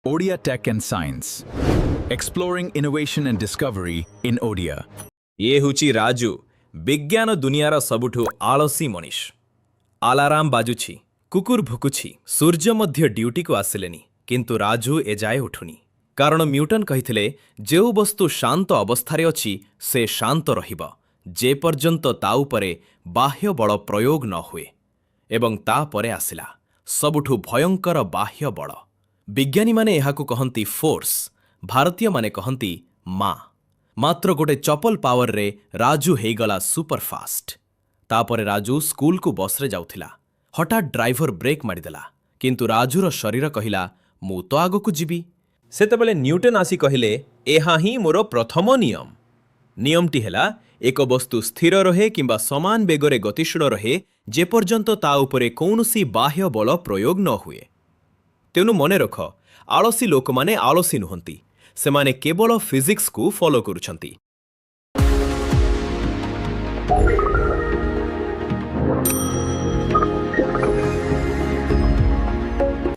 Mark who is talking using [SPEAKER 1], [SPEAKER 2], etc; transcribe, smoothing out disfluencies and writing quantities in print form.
[SPEAKER 1] Odia Tech and Science, exploring innovation and discovery in Odia.
[SPEAKER 2] ये Ho Chi Raju विज्ञान दुनियार सबुठु आलसी मनीष आलाराम बाजुछि कुकुर भुकुछि सूर्य मध्य ड्यूटी को आसिलेनी किंतु राजू एजाए उठुनी कारण न्यूटन कहिथिले जेउ वस्तु शांत अवस्थारे अछि से शांत रहिब जे पर्यंत ता उपरे बाह्य बल प्रयोग न हुए एवं ता परे आसिला सबुठु भयंकर बाह्य बल विज्ञानी माने एहाकु कहंती फोर्स भारतीय माने कहंती मा मात्र गोटे चपल पावर रे राजू हेगला सुपरफास्ट तापरे राजू स्कूल को बस रे जाउथिला हठात ड्राइवर ब्रेक मारिदेला किंतु राजूर शरीर कहिला मु तो आगो को जीवी सेतेबेले न्यूटन आसी कहिले एहा ही मोर प्रथम नियम नियमटी हेला एक वस्तु स्थिर रहे किंबा समान बेगरे गतिशील रहे जे पर्यंत ता उपरे कौनसी बाह्य बल प्रयोग न हुए तेनु मने रख आलसी लोक माने आलसी नुहंती सेमाने केवल फिजिक्स को फॉलो करुछंती।